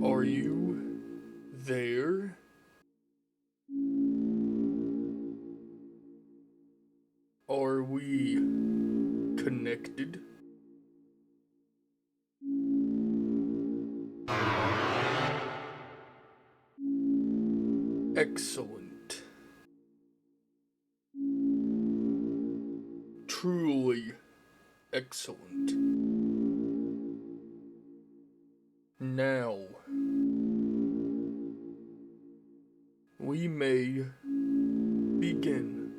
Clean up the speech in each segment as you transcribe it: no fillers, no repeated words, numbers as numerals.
Are you there? Are we connected? Excellent. Truly excellent. Now, we may begin.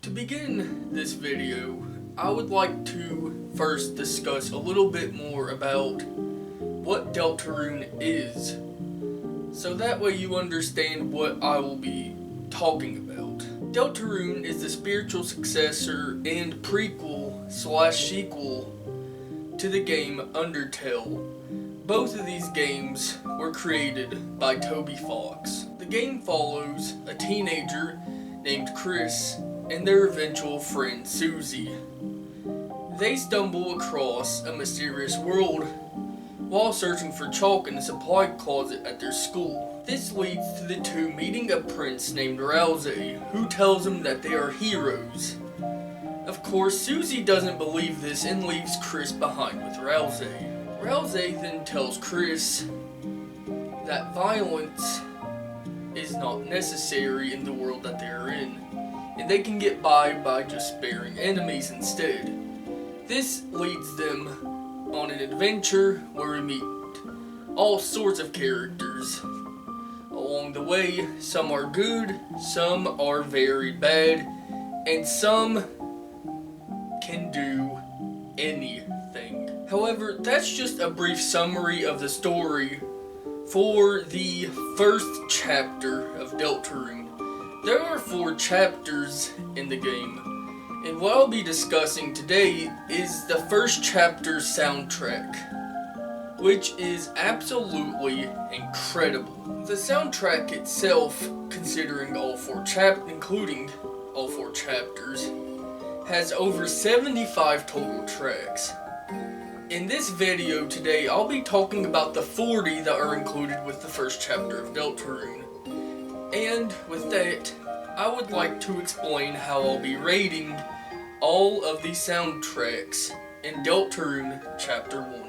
To begin this video, I would like to first discuss a little bit more about what Deltarune is, so that way you understand what I will be talking about. Deltarune is the spiritual successor and prequel/sequel to the game Undertale. Both of these games were created by Toby Fox. The game follows a teenager named Chris and their eventual friend Susie. They stumble across a mysterious world while searching for chalk in the supply closet at their school. This leads to the two meeting a prince named Rousey, who tells them that they are heroes. Of course, Susie doesn't believe this and leaves Chris behind with Rousey. Rousey then tells Chris that violence is not necessary in the world that they are in, and they can get by just sparing enemies instead. This leads them on an adventure where we meet all sorts of characters. Along the way, some are good, some are very bad, and some can do anything. However, that's just a brief summary of the story for the first chapter of Deltarune. There are 4 chapters in the game, and what I'll be discussing today is the first chapter's soundtrack, which is absolutely incredible. The soundtrack itself, including all 4 chapters, has over 75 total tracks. In this video today, I'll be talking about the 40 that are included with the first chapter of Deltarune. And with that, I would like to explain how I'll be rating all of the soundtracks in Deltarune Chapter 1.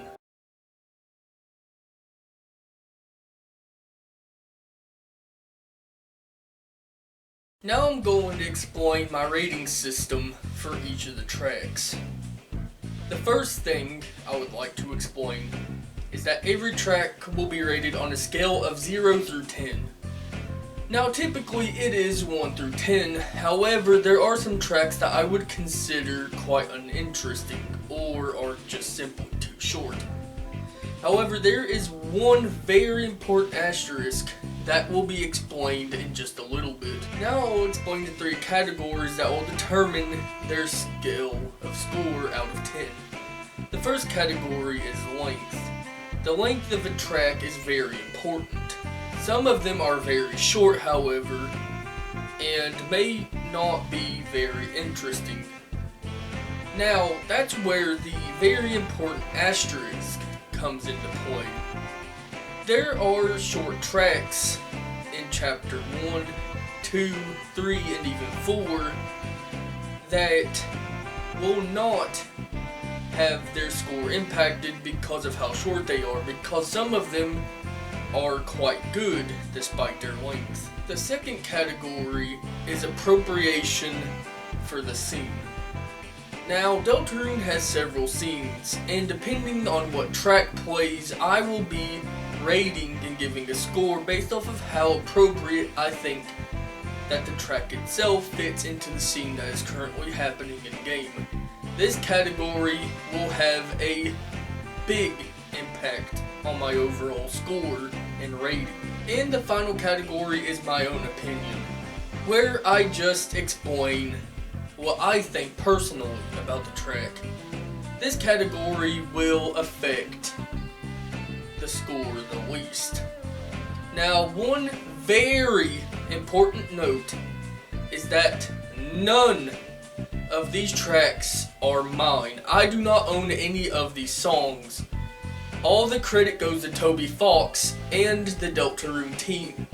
Now I'm going to explain my rating system for each of the tracks. The first thing I would like to explain is that every track will be rated on a scale of 0 through 10. Now typically it is 1 through 10, however there are some tracks that I would consider quite uninteresting or are just simply too short. However, there is one very important asterisk that will be explained in just a little bit. Now I'll explain the 3 categories that will determine their scale of score out of 10. The first category is length. The length of a track is very important. Some of them are very short, however, and may not be very interesting. Now, that's where the very important asterisk comes into play. There are short tracks in Chapter 1, 2, 3, and even 4 that will not have their score impacted because of how short they are, because some of them are quite good despite their length. The second category is appropriation for the scene. Now, Deltarune has several scenes, and depending on what track plays, I will be rating and giving a score based off of how appropriate I think that the track itself fits into the scene that is currently happening in game. This category will have a big impact on my overall score and rating. And the final category is my own opinion, where I just explain what I think personally about the track. This category will affect the score the least. Now, one very important note is that none of these tracks are mine. I do not own any of these songs. All the credit goes to Toby Fox and the Deltarune Team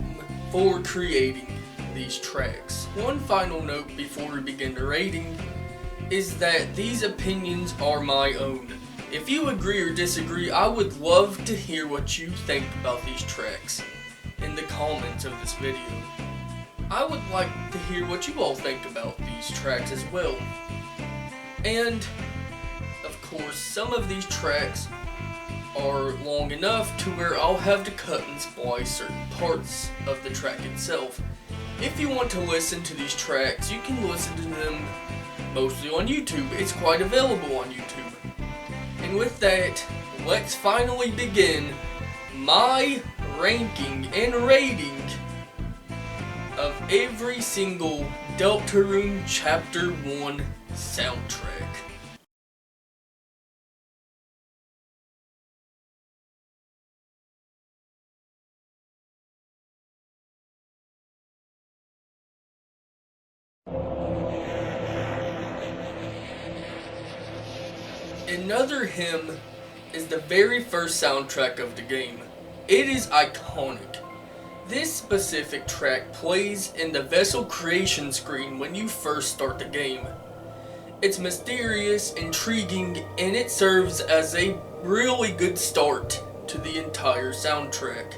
for creating these tracks. One final note before we begin the rating is that these opinions are my own. If you agree or disagree, I would love to hear what you think about these tracks in the comments of this video. I would like to hear what you all think about these tracks as well. And, of course, some of these tracks are long enough to where I'll have to cut and splice certain parts of the track itself. If you want to listen to these tracks, you can listen to them mostly on YouTube. It's quite available on YouTube. And with that, let's finally begin my ranking and rating of every single Deltarune Chapter 1 soundtrack. Another hymn is the very first soundtrack of the game. It is iconic. This specific track plays in the vessel creation screen when you first start the game. It's mysterious, intriguing, and it serves as a really good start to the entire soundtrack.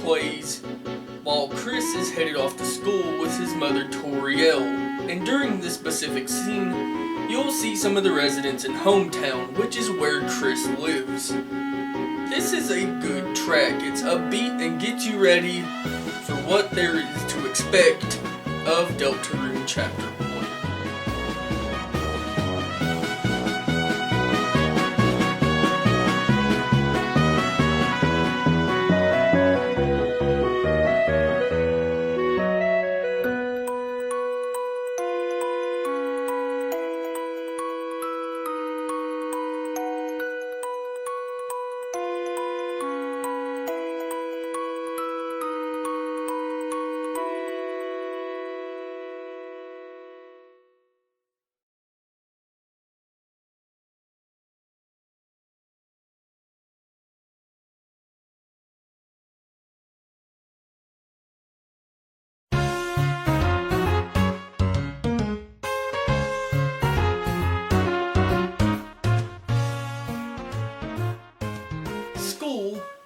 Plays while Chris is headed off to school with his mother Toriel, and during this specific scene you'll see some of the residents in Hometown, which is where Chris lives. This is a good track. It's upbeat and gets you ready for what there is to expect of Deltarune Chapter 1.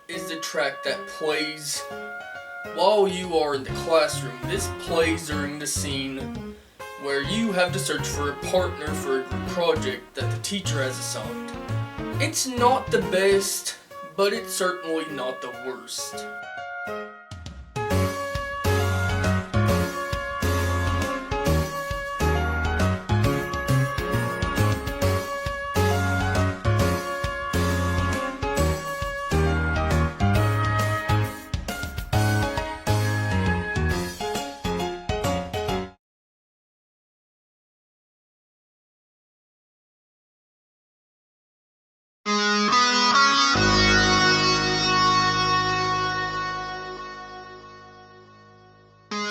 Is the track that plays while you are in the classroom. This plays during the scene where you have to search for a partner for a group project that the teacher has assigned. It's not the best, but it's certainly not the worst.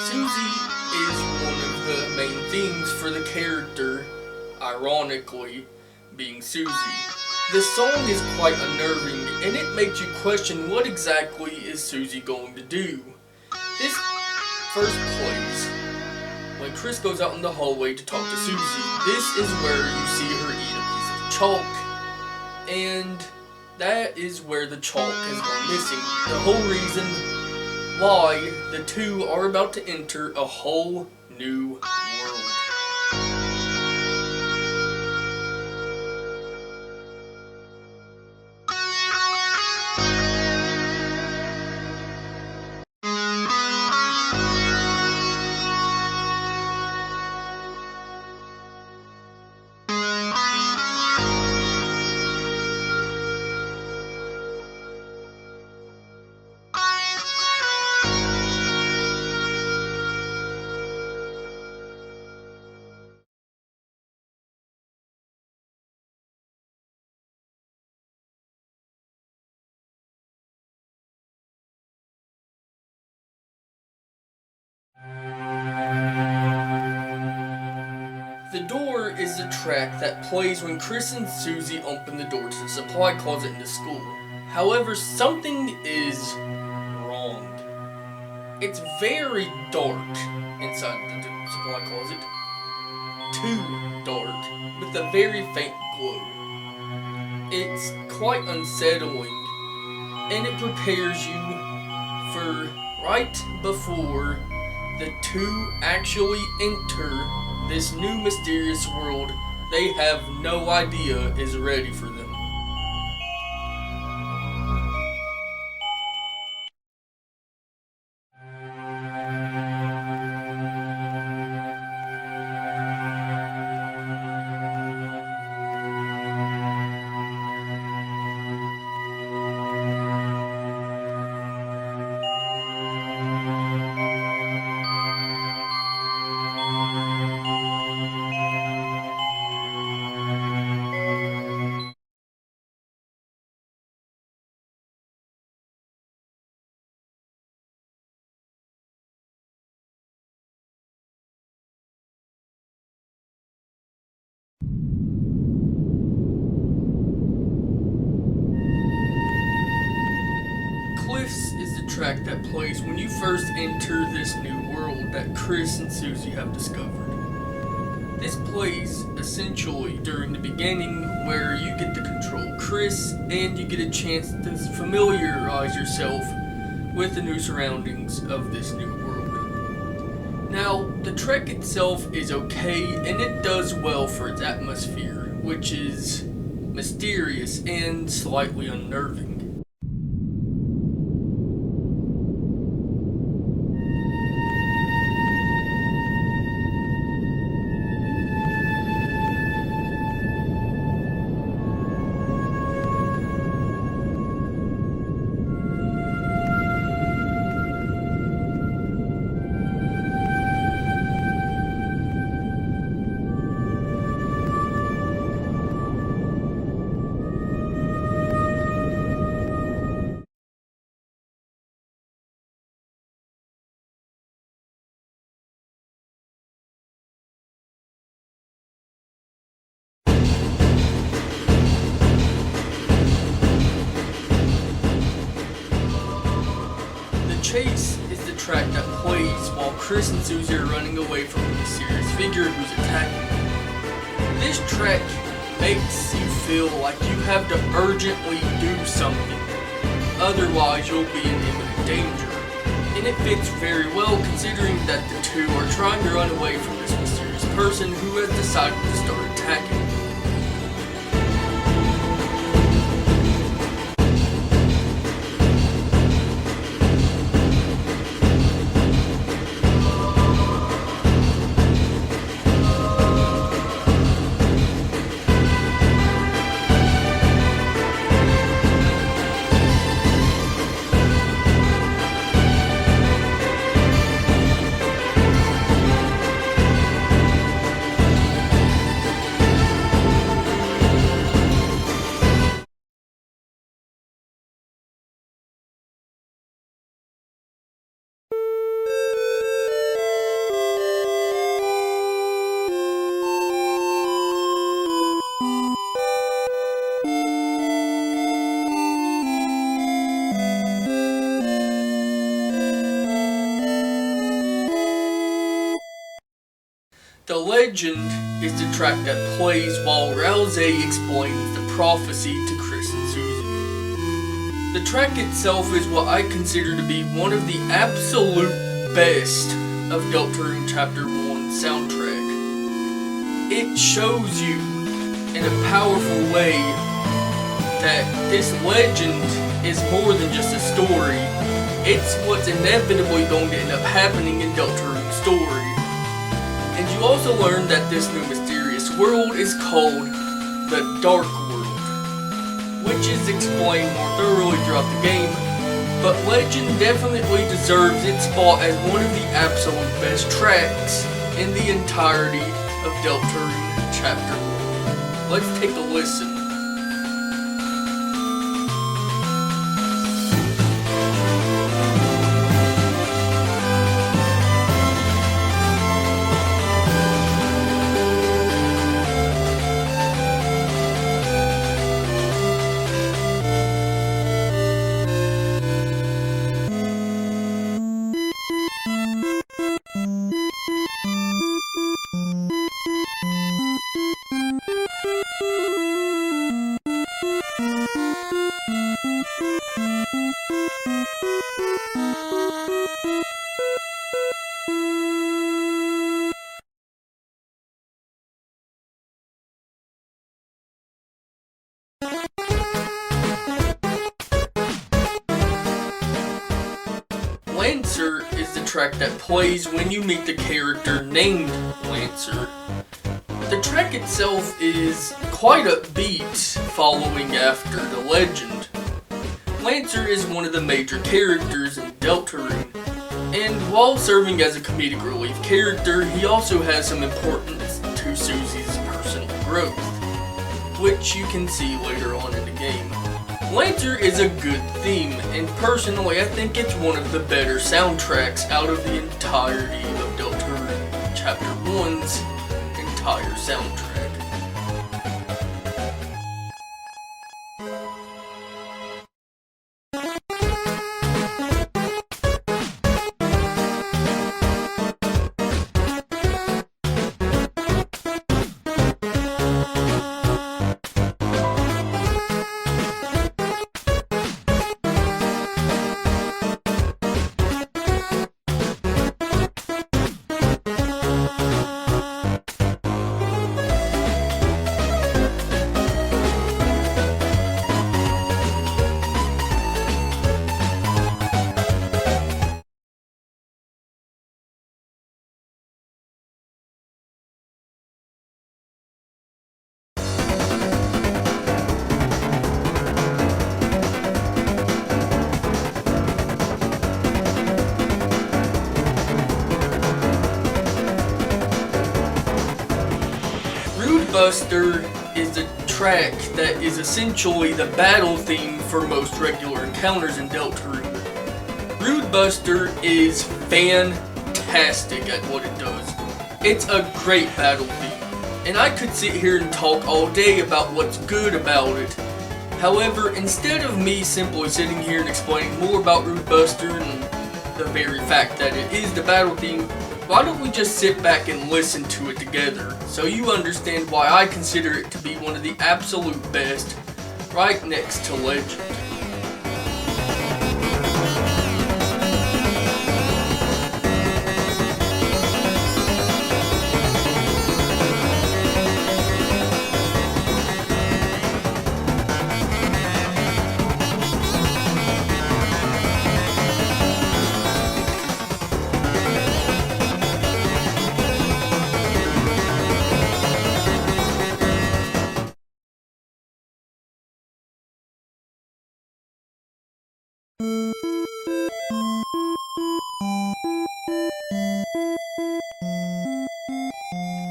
Susie is one of the main themes for the character, ironically, being Susie. The song is quite unnerving, and it makes you question what exactly is Susie going to do. This first plays when Chris goes out in the hallway to talk to Susie. This is where you see her eat a piece of chalk, and that is where the chalk has gone missing. The whole reason why the two are about to enter a whole new world. The door is the track that plays when Chris and Susie open the door to the supply closet in the school. However, something is wrong. It's very dark inside the supply closet. Too dark, with a very faint glow. It's quite unsettling, and it prepares you for right before the two actually enter this new mysterious world they have no idea is ready for them. Cliffs is the track that plays when you first enter this new world that Chris and Susie have discovered. This plays essentially during the beginning where you get to control Chris and you get a chance to familiarize yourself with the new surroundings of this new world. Now, the trek itself is okay and it does well for its atmosphere, which is mysterious and slightly unnerving. Chase is the track that plays while Chris and Susie are running away from a mysterious figure who's attacking them. This track makes you feel like you have to urgently do something, otherwise you'll be in imminent danger. And it fits very well considering that the two are trying to run away from this mysterious person who has decided to start attacking them. The Legend is the track that plays while Rousey explains the prophecy to Chris and Susie. The track itself is what I consider to be one of the absolute best of Deltarune Chapter 1 soundtrack. It shows you in a powerful way that this legend is more than just a story. It's what's inevitably going to end up happening in Deltarune's story. And you also learn that this new mysterious world is called the Dark World, which is explained more thoroughly throughout the game, but Legend definitely deserves its spot as one of the absolute best tracks in the entirety of Deltarune Chapter 1. Let's take a listen. is the track that plays when you meet the character named Lancer. The track itself is quite upbeat following after the legend. Lancer is one of the major characters in Deltarune, and while serving as a comedic relief character, he also has some importance to Susie's personal growth, which you can see later on in the game. Lancer is a good theme, and personally I think it's one of the better soundtracks out of the entirety of Deltarune Chapter 1's entire soundtrack. Buster is a track that is essentially the battle theme for most regular encounters in Deltarune. Rude Buster is fantastic at what it does. It's a great battle theme, and I could sit here and talk all day about what's good about it. However, instead of me simply sitting here and explaining more about Rude Buster and the very fact that it is the battle theme, why don't we just sit back and listen to it together so you understand why I consider it to be one of the absolute best, right next to Legend.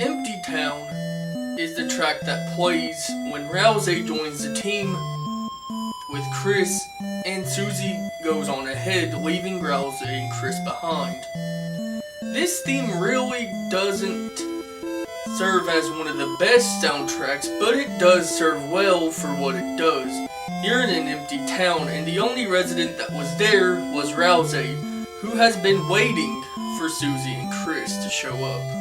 Empty Town is the track that plays when Rousey joins the team with Chris, and Susie goes on ahead, leaving Rousey and Chris behind. This theme really doesn't serve as one of the best soundtracks, but it does serve well for what it does. You're in an empty town, and the only resident that was there was Rousey, who has been waiting for Susie and Chris to show up.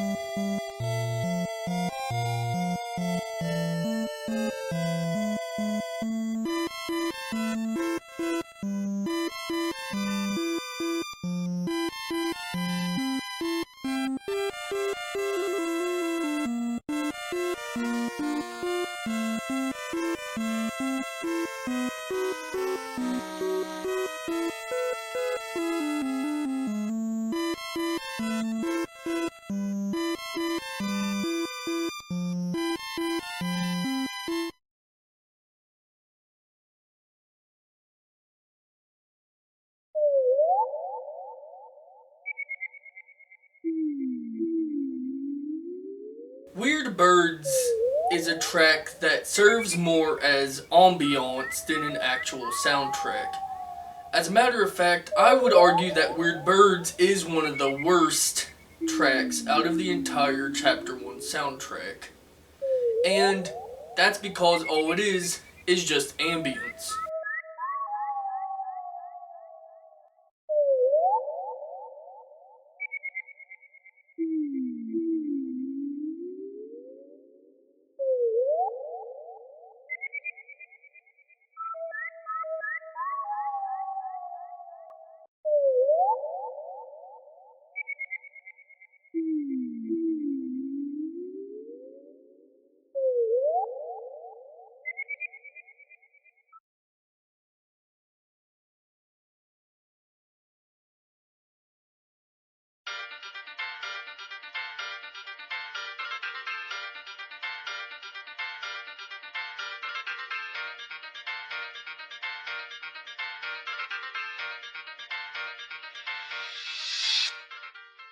Weird Birds is a track that serves more as ambiance than an actual soundtrack. As a matter of fact, I would argue that Weird Birds is one of the worst tracks out of the entire Chapter 1 soundtrack. And that's because all it is just ambience.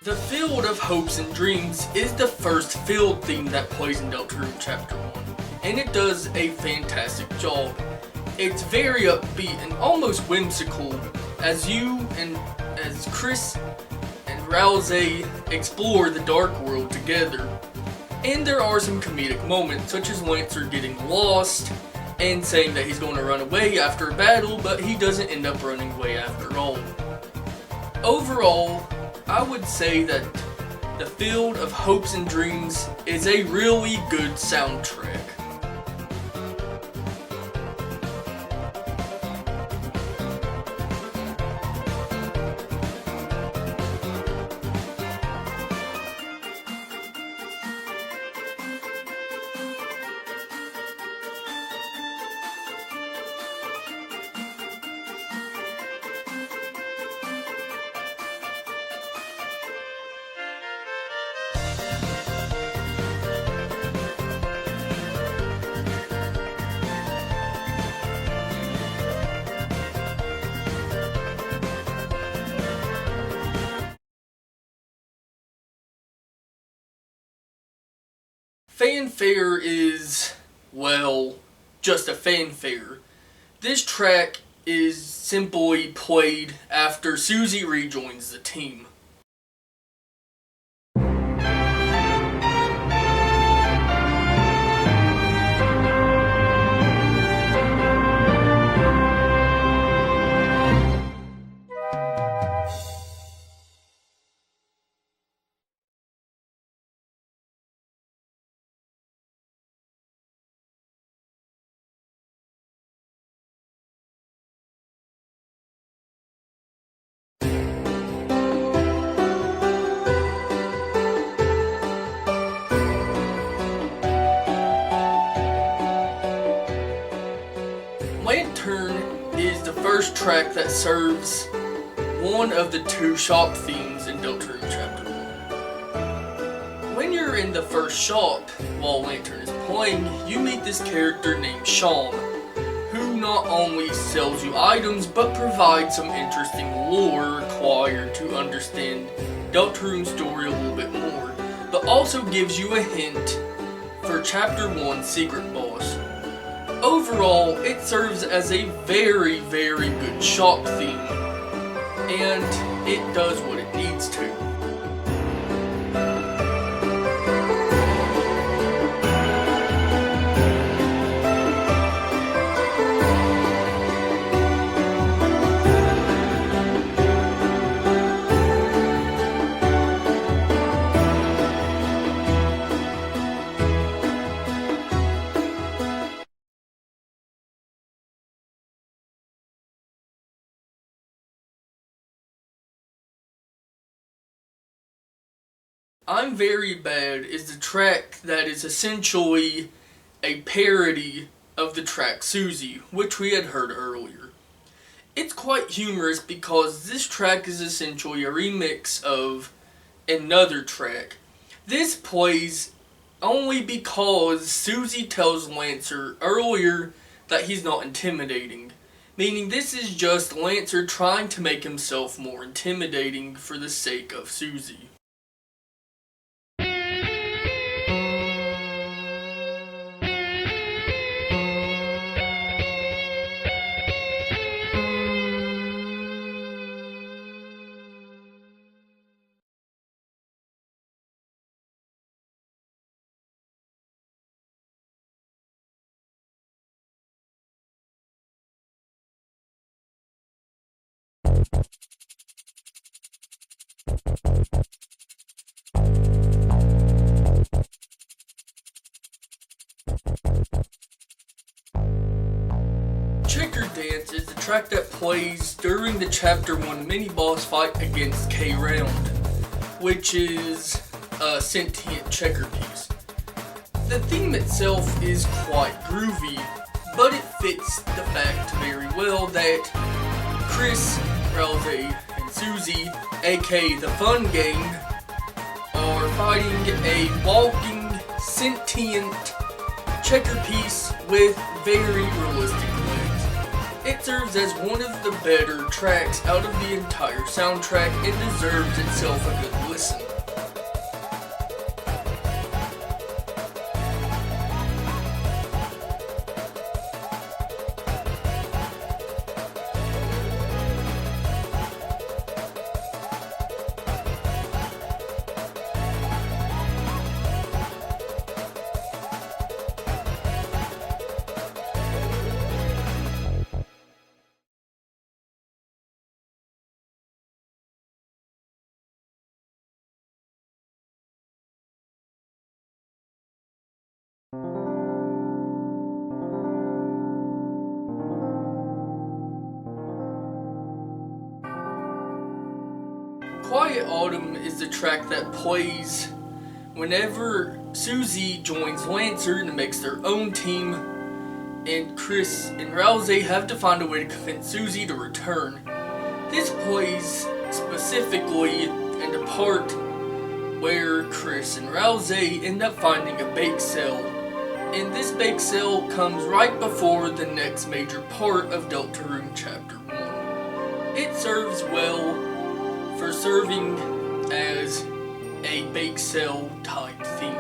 The Field of Hopes and Dreams is the first field theme that plays in Deltarune Chapter 1, and it does a fantastic job. It's very upbeat and almost whimsical as you and as Chris and Rousey explore the Dark World together. And there are some comedic moments, such as Lancer getting lost and saying that he's going to run away after a battle, but he doesn't end up running away after all. Overall, I would say that The Field of Hopes and Dreams is a really good soundtrack. Fanfare is, well, just a fanfare. This track is simply played after Susie rejoins the team. Lantern is the first track that serves one of the two shop themes in Deltarune Chapter 1. When you're in the first shop while Lantern is playing, you meet this character named Sean, who not only sells you items but provides some interesting lore required to understand Deltarune's story a little bit more, but also gives you a hint for Chapter 1's secret boss. Overall, it serves as a very, very good shop theme, and it does what it needs to. I'm Very Bad is the track that is essentially a parody of the track Susie, which we had heard earlier. It's quite humorous because this track is essentially a remix of another track. This plays only because Susie tells Lancer earlier that he's not intimidating, meaning this is just Lancer trying to make himself more intimidating for the sake of Susie. Checker Dance is the track that plays during the Chapter 1 mini-boss fight against K-Round, which is a sentient checker piece. The theme itself is quite groovy, but it fits the fact very well that Chris, Rousey, and Susie, aka the Fun Gang, are fighting a walking, sentient checker piece with very realistic legs. It serves as one of the better tracks out of the entire soundtrack and deserves itself a good listen. Quiet Autumn is the track that plays whenever Susie joins Lancer and makes their own team, and Chris and Rouse have to find a way to convince Susie to return. This plays specifically in the part where Chris and Rouse end up finding a bake sale, and this bake sale comes right before the next major part of Deltarune Chapter 1. It serves well for serving as a bake sale type theme.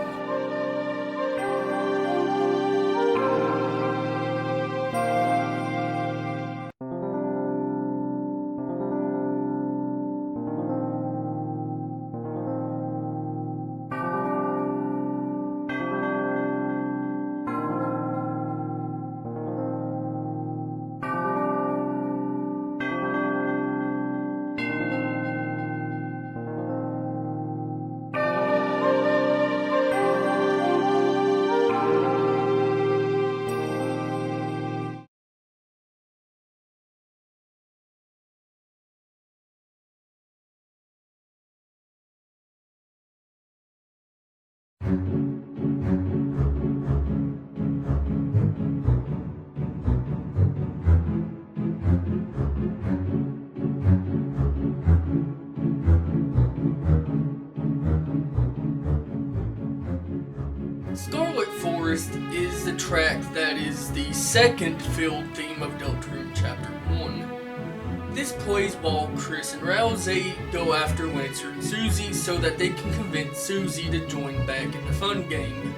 Scarlet Forest is the track that is the second filled theme of Deltarune Chapter 1. This plays while Chris and Rouse go after Lancer and Susie so that they can convince Susie to join back in the fun game.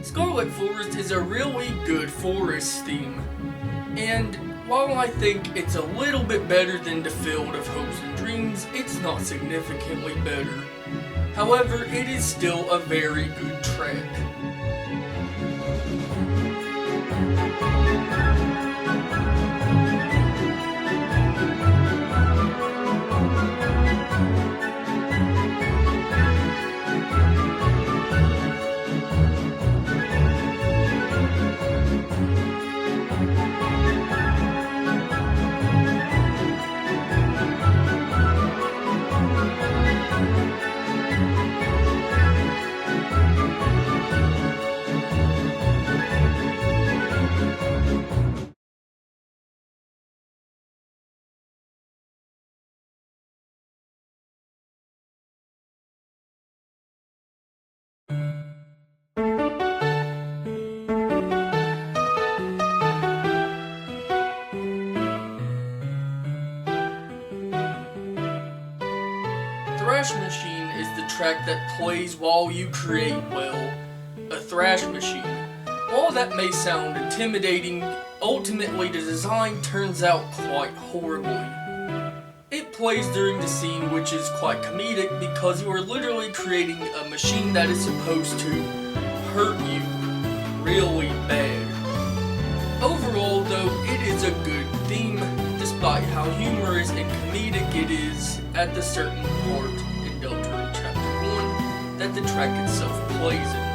Scarlet Forest is a really good forest theme, and while I think it's a little bit better than the Field of Hopes and Dreams, it's not significantly better. However, it is still a very good track. Thrash Machine is the track that plays while you create, well, a thrash machine. While that may sound intimidating, ultimately the design turns out quite horribly. It plays during the scene, which is quite comedic because you are literally creating a machine that is supposed to hurt you really bad. Overall though, it is a good theme, despite how humorous and comedic it is at the certain part in Deltarune Chapter 1 that the track itself plays in.